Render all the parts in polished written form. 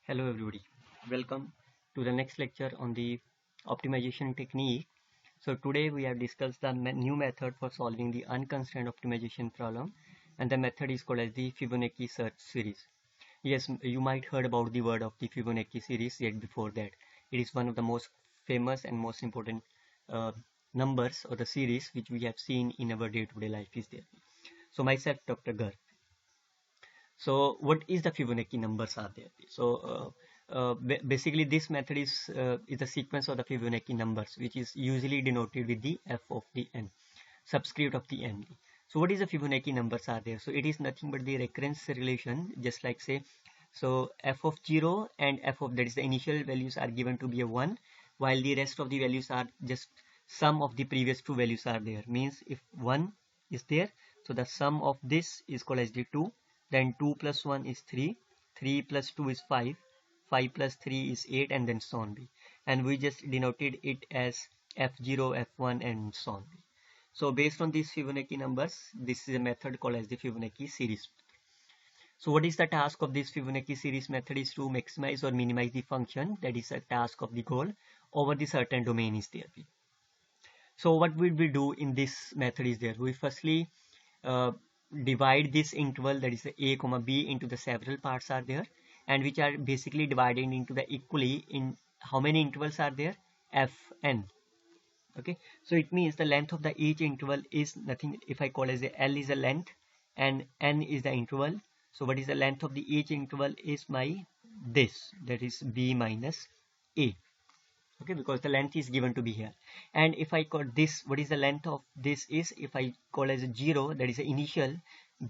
Hello everybody, welcome to the next lecture on the optimization technique. So today we have discussed the new method for solving the unconstrained optimization problem, and the method is called as the Fibonacci search series. Yes, you might heard about the word of the Fibonacci series yet before that. It is one of the most famous and most important uh, numbers or the series which we have seen in our day-to-day life is there. So myself, Dr. Gar. So what is the Fibonacci numbers are there? So basically this method is a sequence of the Fibonacci numbers, which is usually denoted with the f of the n, subscript of the n. So what is the Fibonacci numbers are there? So it is nothing but the recurrence relation, just like say, so f of 0 and f of, that is the initial values, are given to be a 1, while the rest of the values are just sum of the previous two values are there. Means if 1 is there, so the sum of this is called as the 2. Then 2 plus 1 is 3, 3 plus 2 is 5, 5 plus 3 is 8, and then so on. And we just denoted it as f0, f1, and so on. So based on these Fibonacci numbers, this is a method called as the Fibonacci series. So what is the task of this Fibonacci series method is to maximize or minimize the function, that is a task of the goal, over the certain domain is there. So what will we do in this method is there? We firstly uh, divide this interval, that is a comma b, into the several parts are there, and which are basically divided into the equally in how many intervals are there? Fn. Okay, so it means the length of the each interval is nothing, if I call as a L is the length and n is the interval. So what is the length of the each interval is my this, that is b minus a. Okay, because the length is given to be here. And if I call this, what is the length of this is, if I call as a 0, that is the initial,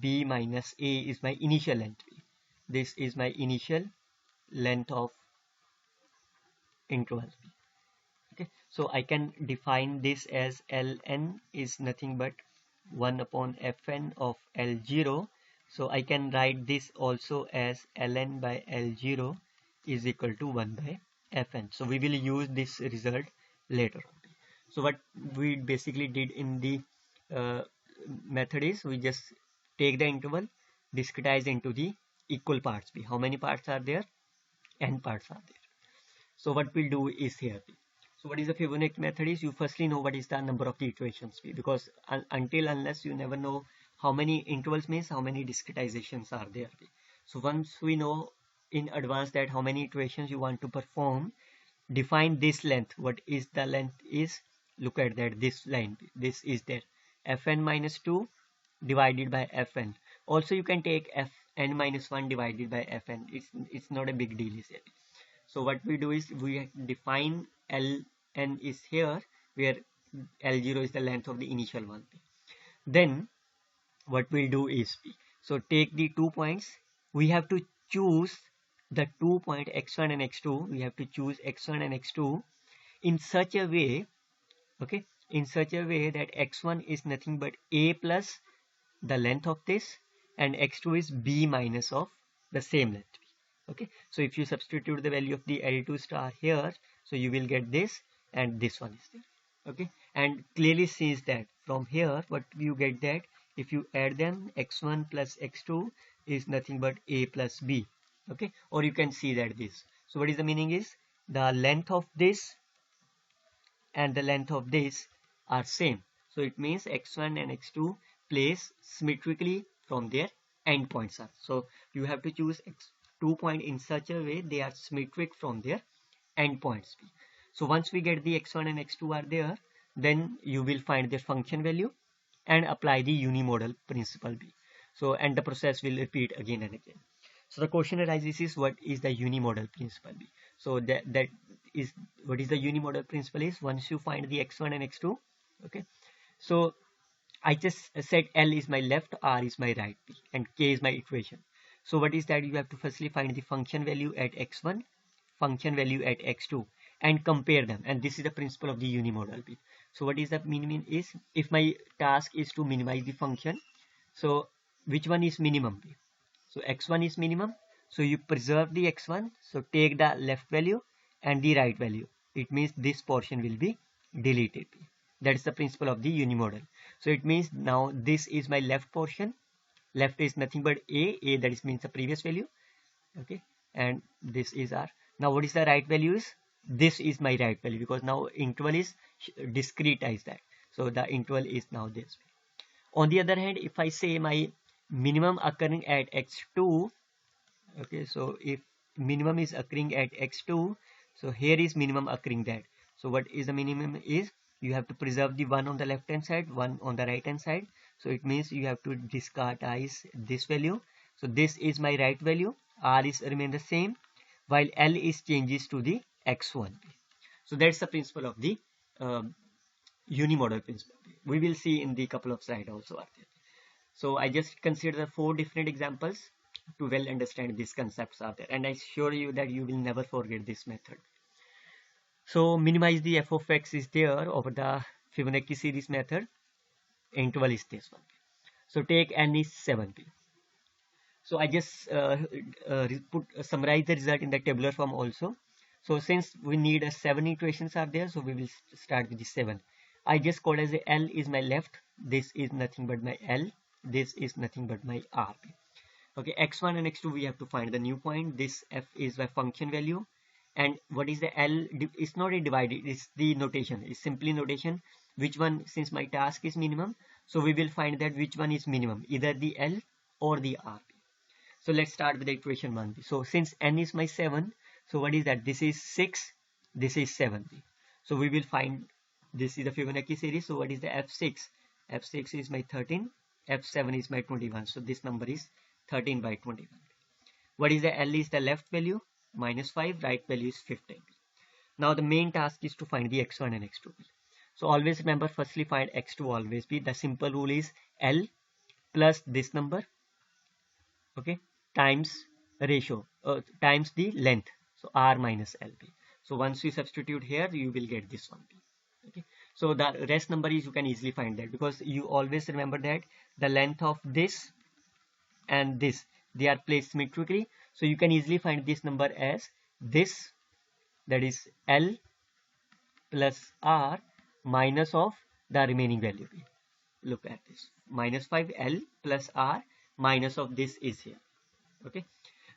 b minus a is my initial length. This is my initial length of interval. Okay, so I can define this as ln is nothing but 1 upon fn of l0. So I can write this also as ln by l0 is equal to 1 by fn. So we will use this result later. So what we basically did in the uh, method is we just take the interval, discretize into the equal parts. How many parts are there? N parts are there. So what we'll do is here. So what is the Fibonacci method is, you firstly know what is the number of the iterations, because unless you never know how many intervals means how many discretizations are there. So once we know in advance that how many iterations you want to perform, define this length. What is the length is, look at that, this line, this is there, fn minus 2 divided by fn. Also you can take fn minus 1 divided by fn. It's not a big deal, is it? So what we do is we define ln is here, where l0 is the length of the initial one. Then what we'll do is, so take the 2 points, we have to choose the 2 point x1 and x2. We have to choose x1 and x2 in such a way, okay, in such a way that x1 is nothing but a plus the length of this, and x2 is b minus of the same length. Okay, so if you substitute the value of the L2 star here, so you will get this, and this one is there. Okay, and clearly sees that from here what you get, that if you add them, x1 plus x2 is nothing but a plus b. Okay, or you can see that this, so what is the meaning is, the length of this and the length of this are same. So it means x1 and x2 place symmetrically from their endpoints are. So you have to choose x2 point in such a way they are symmetric from their endpoints. So once we get the x1 and x2 are there, then you will find their function value and apply the unimodal principle B. So and the process will repeat again and again. So the question arises is, what is the unimodal principle B? So that is, what is the unimodal principle is, once you find the x1 and x2, okay, so I just said L is my left, R is my right, and K is my iteration. So what is that? You have to firstly find the function value at x1, function value at x2, and compare them. And this is the principle of the unimodal B. So what is the minimum is, if my task is to minimize the function, so which one is minimum? So x1 is minimum, so you preserve the x1, so take the left value and the right value. It means this portion will be deleted. That is the principle of the unimodal. So it means now this is my left portion. Left is nothing but a that is means the previous value. Okay, and this is R. Now what is the right value is? This is my right value, because now interval is discretize that. So the interval is now this. On the other hand, if I say my minimum occurring at x2, okay, so if minimum is occurring at x2, so here is minimum occurring that. So what is the minimum is? You have to preserve the one on the left hand side, one on the right hand side. So it means you have to discartize this value. So this is my right value. R is remain the same, while L is changes to the x1. So that's the principle of the unimodal principle. We will see in the couple of slides also. So I just consider the 4 different examples to well understand these concepts are there, and I assure you that you will never forget this method. So minimize the f of x is there over the Fibonacci series method. Interval is this one. So take n is 7. So I just summarize the result in the tabular form also. So since we need 7 equations are there, so we will start with the 7. I just call as a L is my left. This is nothing but my L. This is nothing but my R. Okay, x1 and x2 we have to find the new point. This f is my function value, and what is the L? It's not a divided, it's the notation. It's simply notation. Which one, since my task is minimum, so we will find that which one is minimum, either the L or the R. So let's start with the equation 1. So since n is my 7, so what is that? This is 6, this is 7. So we will find, this is the Fibonacci series. So what is the f6? F6 is my 13, f7 is my 21. So this number is 13 by 21. What is the L is the left value, -5, right value is 15. Now the main task is to find the x1 and x2. So always remember, firstly find x2 always be. The simple rule is L plus this number, okay, times ratio, times the length. So R minus LB. So once you substitute here, you will get this one. Okay. So the rest number is, you can easily find that, because you always remember that the length of this and this, they are placed symmetrically. So you can easily find this number as this, that is L plus R minus of the remaining value. Look at this, -5L plus R minus of this is here. Okay.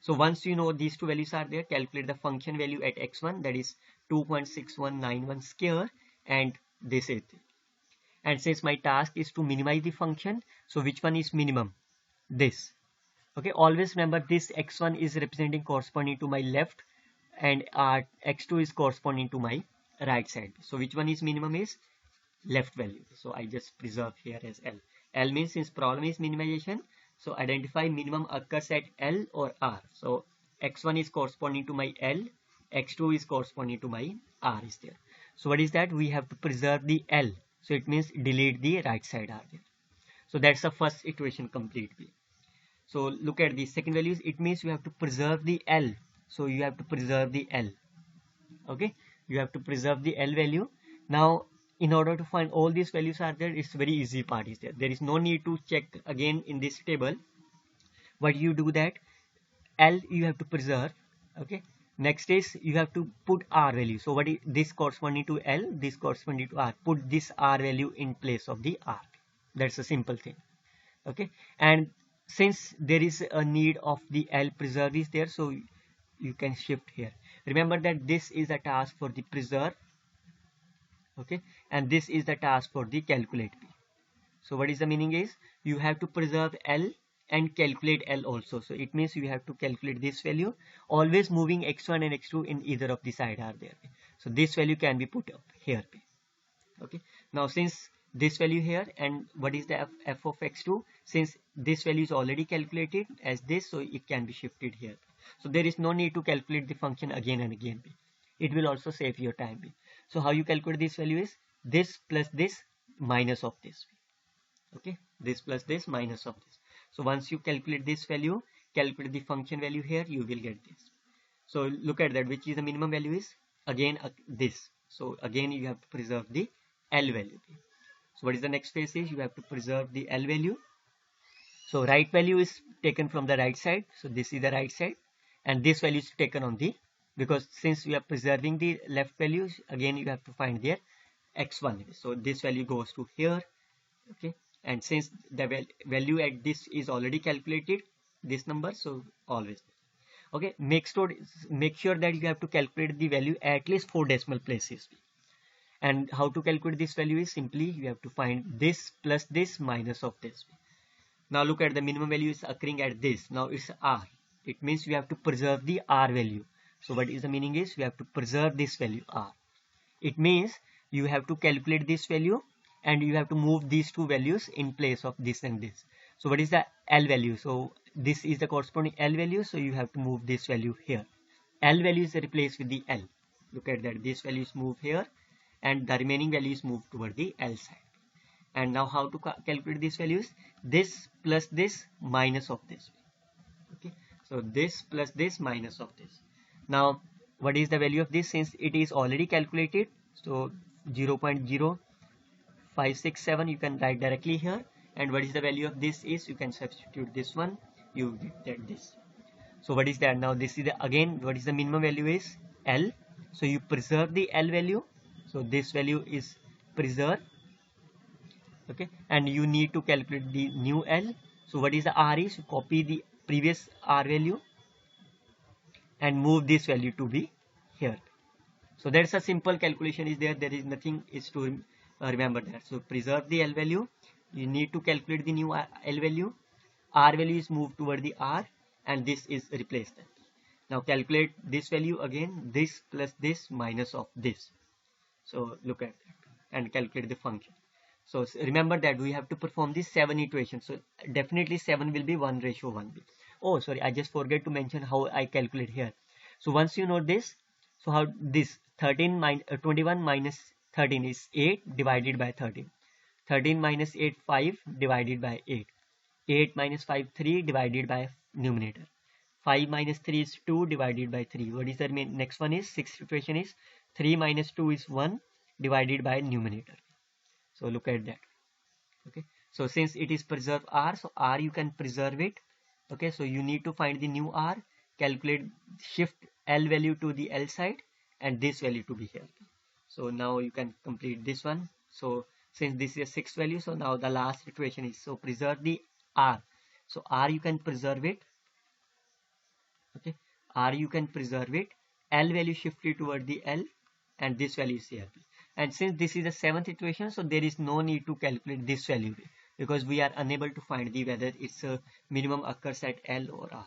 So once you know these two values are there, calculate the function value at x1, that is 2.6191 square, and this is. And since my task is to minimize the function, so which one is minimum? This. Okay, always remember this x1 is representing corresponding to my left, and x2 is corresponding to my right side. So which one is minimum is left value. So I just preserve here as L. L means, since problem is minimization, so identify minimum occurs at L or R. So x1 is corresponding to my L, x2 is corresponding to my R is there. So what is that? We have to preserve the L. So it means delete the right side R there. So that's the first equation complete. So look at the second values. It means you have to preserve the L. So you have to preserve the L. Okay, you have to preserve the L value. Now in order to find all these values are there, it's very easy part is there. There is no need to check again in this table. What you do that, L you have to preserve. Okay, next is you have to put R value. So what is this corresponding to L, this corresponding to R. Put this R value in place of the R. That's a simple thing. Okay, and since there is a need of the L preserve is there, so you can shift here. Remember that this is a task for the preserve. Okay, and this is the task for the calculate. So what is the meaning is, you have to preserve L and calculate L also. So it means you have to calculate this value, always moving x1 and x2 in either of the side are there. So this value can be put up here. Okay, now since this value here, and what is the f of x2, since this value is already calculated as this, so it can be shifted here. So there is no need to calculate the function again and again. It will also save your time. So how you calculate this value is this plus this minus of this. Okay, this plus this minus of this. So once you calculate this value, calculate the function value here, you will get this. So look at that, which is the minimum value is again this. So again you have to preserve the L value. So what is the next phase is, you have to preserve the L value. So right value is taken from the right side. So this is the right side, and this value is taken on the, because since we are preserving the left values, again you have to find their x1. So this value goes to here. Okay, and since the value at this is already calculated, this number, so always. Okay, make sure that you have to calculate the value at least 4 decimal places. And how to calculate this value is simply you have to find this plus this minus of this. Now look at the minimum value is occurring at this. Now it's R. It means you have to preserve the R value. So what is the meaning is you have to preserve this value R. It means you have to calculate this value and you have to move these two values in place of this and this. So what is the L value? So this is the corresponding L value. So you have to move this value here. L value is replaced with the L. Look at that. This value is moved here and the remaining value is moved toward the L side. And now how to calculate these values? This plus this minus of this. Okay. So this plus this minus of this. Now what is the value of this? Since it is already calculated, so 0.0567 you can write directly here. And what is the value of this is you can substitute this one, you get this. So what is that? Now this is the, again what is the minimum value is L. So you preserve the L value. So this value is preserved. Okay, and you need to calculate the new L. So what is the R is? You copy the previous R value and move this value to be here. So that's a simple calculation is there. There is nothing is to remember that. So preserve the L value. You need to calculate the new L value. R value is moved toward the R and this is replaced. Now calculate this value again. This plus this minus of this. So look at that and calculate the function. So remember that we have to perform these 7 iterations. So definitely 7 will be 1:1. Oh, sorry, I just forget to mention how I calculate here. So once you know this, so how this 21 minus 13 is 8 divided by 13. 13 minus 8, 5 divided by 8. 8 minus 5, 3 divided by numerator. 5 minus 3 is 2 divided by 3. What is the next one is? 6th iteration is 3 minus 2 is 1 divided by numerator. So look at that. Okay, so since it is preserved R, so R you can preserve it. Okay, so you need to find the new R, calculate, shift L value to the L side and this value to be here. So now you can complete this one. So since this is a 6th value, so now the last iteration is, so preserve the R. So R you can preserve it. Okay, R you can preserve it. L value shifted toward the L and this value is here. And since this is the 7th iteration, so there is no need to calculate this value because we are unable to find the whether it's a minimum occurs at L or R.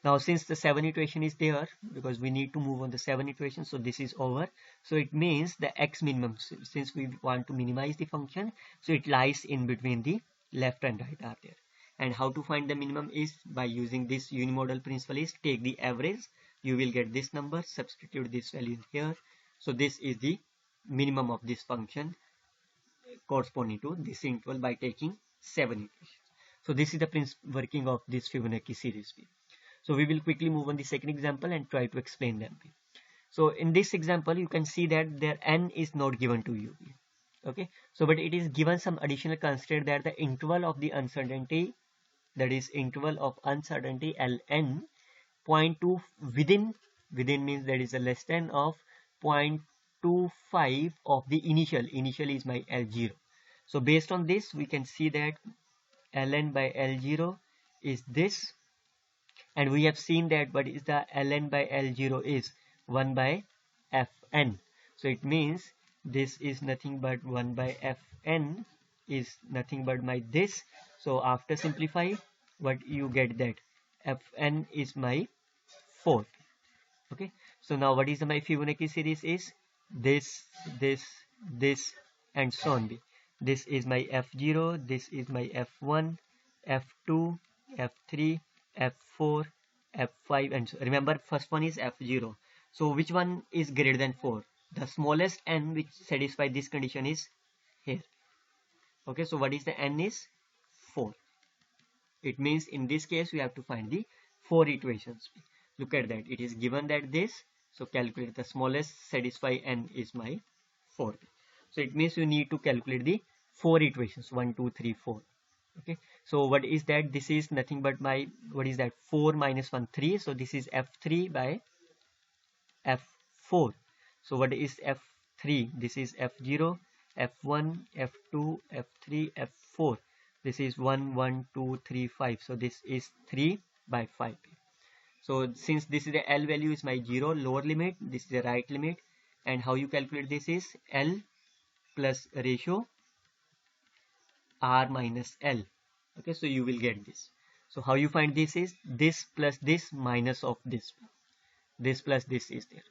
Now since the 7th iteration is there, because we need to move on the 7th iteration, so this is over. So it means the x minimum, since we want to minimize the function, so it lies in between the left and right are there. And how to find the minimum is by using this unimodal principle is take the average, you will get this number, substitute this value here. So this is the minimum of this function corresponding to this interval by taking 7 iterations. So this is the working of this Fibonacci series. So we will quickly move on the second example and try to explain them. So in this example you can see that their n is not given to you. Okay, so but it is given some additional constraint that the interval of the uncertainty, that is interval of uncertainty Ln, point to within means that is a less than of 0.25 of the initial is my L0. So based on this we can see that Ln by L0 is this, and we have seen that what is the Ln by L0 is 1 by Fn. So it means this is nothing but 1 by Fn is nothing but my this. So after simplify, what you get that Fn is my 4. Okay, so now what is my Fibonacci series is this and so on. This is my F0, this is my F1, F2, F3, F4, F5, and so remember first one is F0. So which one is greater than 4? The smallest n which satisfy this condition is here. Okay, so what is the n is 4. It means in this case we have to find the 4 iterations. Look at that, it is given that this, so calculate the smallest satisfy n is my 4. So it means you need to calculate the 4 iterations, 1 2 3 4. Okay, so what is that? This is nothing but my, what is that, 4 minus 1 3. So this is F3 by F4. So what is F3? This is F0, F1, F2, F3, F4. This is 1 1 2 3 5. So this is 3 by 5. So since this is the L value is my 0 lower limit, this is the right limit, and how you calculate this is L plus ratio R minus L. Okay, so you will get this. So how you find this is this plus this minus of this. This plus this is there.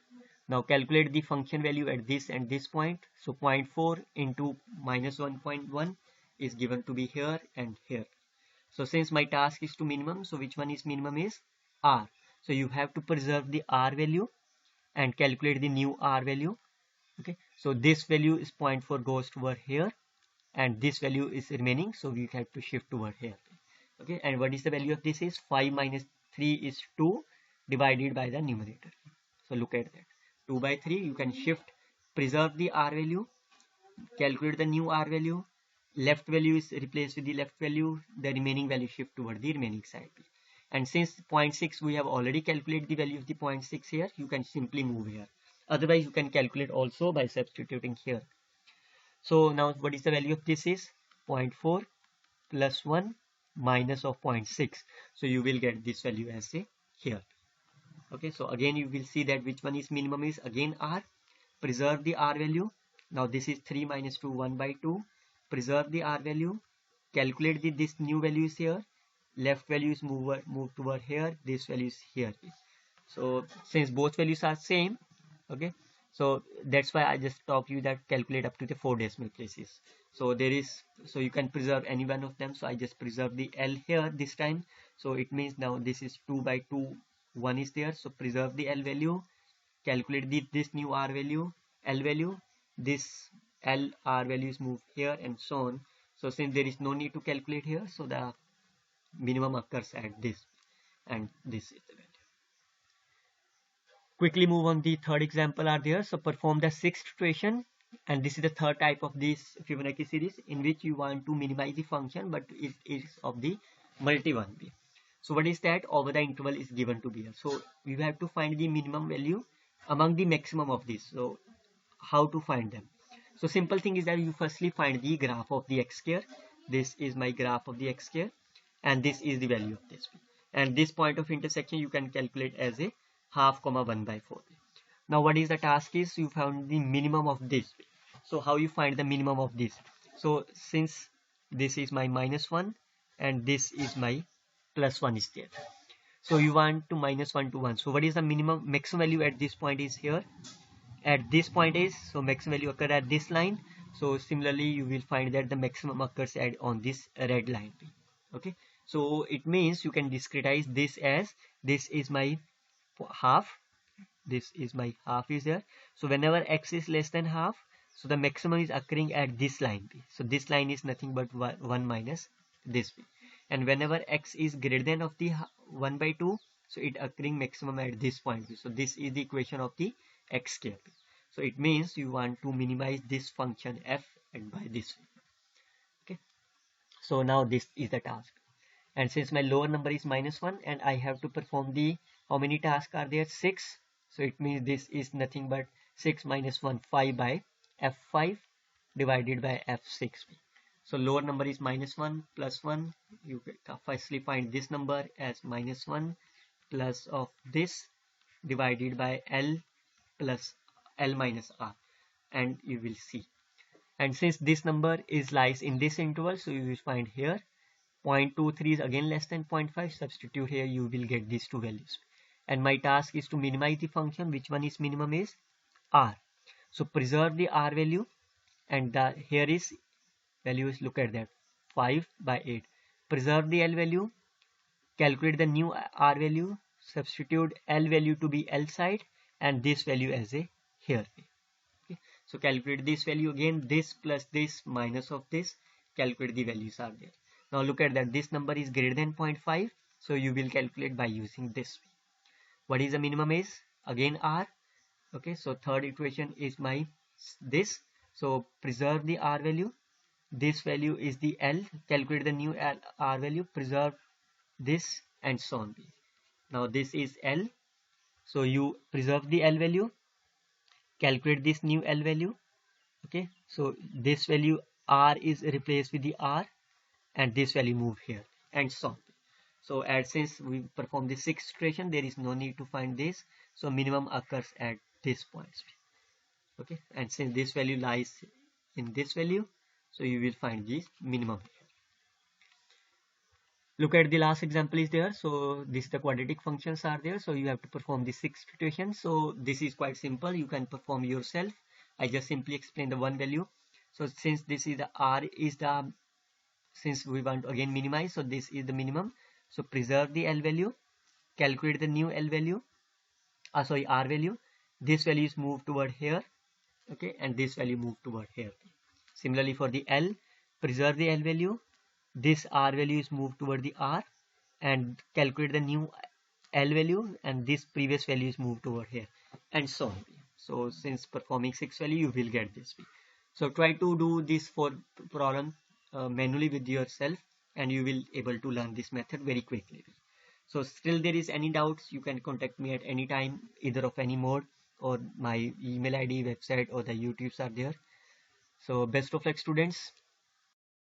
Now calculate the function value at this and this point. So 0.4 into minus 1.1 is given to be here and here. So since my task is to minimum, so which one is minimum is R. So you have to preserve the R value and calculate the new R value. Okay, so this value is 0.4 goes toward here and this value is remaining, so we have to shift toward here. Okay, and what is the value of this is 5 minus 3 is 2 divided by the numerator. So look at that, 2 by 3, you can shift, preserve the R value, calculate the new R value, left value is replaced with the left value, the remaining value shift toward the remaining side. And since 0.6 we have already calculated the value of the 0.6 here, you can simply move here. Otherwise you can calculate also by substituting here. So now what is the value of this is 0.4 plus 1 minus of 0.6. So you will get this value as a here. Okay, so again you will see that which one is minimum is again R. Preserve the R value. Now this is 3 minus 2, 1 by 2. Preserve the R value. Calculate this new value is here. Left value is move toward here. This value is here. So since both values are same, okay, so that's why I just taught you that calculate up to the 4 decimal places. So there is, so you can preserve any one of them. So I just preserve the L here this time. So it means now this is 2 by 2, 1 is there. So preserve the L value, calculate this new R value, L value, this L R value is moved here and so on. So since there is no need to calculate here, so the minimum occurs at this, and this is the value. Quickly move on, the third example are there. So perform the sixth iteration, and this is the third type of this Fibonacci series in which you want to minimize the function, but it is of the multi one. So what is that? Over the interval is given to be here. So we have to find the minimum value among the maximum of this. So how to find them? So simple thing is that you firstly find the graph of the x square. This is my graph of the x square, and this is the value of this. And this point of intersection you can calculate as a half comma 1 by 4. Now what is the task is you found the minimum of this. So how you find the minimum of this? So since this is my minus 1 and this is my plus 1 is there, so you want to minus 1 to 1. So what is the maximum value at this point is here, at this point is, so maximum value occur at this line. So similarly you will find that the maximum occurs at on this red line. Okay, so it means you can discretize this as this is my half, this is my half is there. So whenever x is less than half, so the maximum is occurring at this line. So this line is nothing but 1 minus this. And whenever x is greater than of the 1 by 2, so it occurring maximum at this point. So this is the equation of the x square. So it means you want to minimize this function f and by this way. Okay, so now this is the task, and since my lower number is minus 1 and I have to perform the, how many tasks are there? 6. So it means this is nothing but 6 minus 1, 5 by f5 divided by f6. So lower number is minus 1 plus 1. You firstly find this number as minus 1 plus of this divided by L plus L minus R, and you will see. And since this number is lies in this interval, so you will find here 0.23 is again less than 0.5. Substitute here, you will get these two values. And my task is to minimize the function. Which one is minimum is R. So preserve the R value, and the here is value is, look at that, 5 by 8. Preserve the L value, calculate the new R value, substitute L value to be L side and this value as a here. Okay, so calculate this value again, this plus this minus of this, calculate the values are there. Now look at that, this number is greater than 0.5, so you will calculate by using this. What is the minimum is again R. Okay, so third equation is my this, so preserve the R value, this value is the L, calculate the new R value, preserve this and so on. Now this is L, so you preserve the L value, calculate this new L value. Okay, so this value R is replaced with the R and this value move here and so on. So as since we perform the sixth iteration, there is no need to find this. So minimum occurs at this point. Okay, and since this value lies in this value, so you will find this minimum. Look at the last example is there. So this the quadratic functions are there. So you have to perform the sixth iteration. So this is quite simple. You can perform yourself. I just simply explain the one value. So since this is the R is the, since we want to again minimize, so this is the minimum. So preserve the L value, calculate the new L value, sorry, R value. This value is moved toward here, okay, and this value moved toward here. Similarly for the L, preserve the L value, this R value is moved toward the R, and calculate the new L value, and this previous value is moved over here, and so on. So since performing 6 value, you will get this. So try to do this for problem manually with yourself, and you will able to learn this method very quickly. So still there is any doubts, you can contact me at any time, either of any mode, or my email ID, website, or the YouTubes are there. So best of luck, students.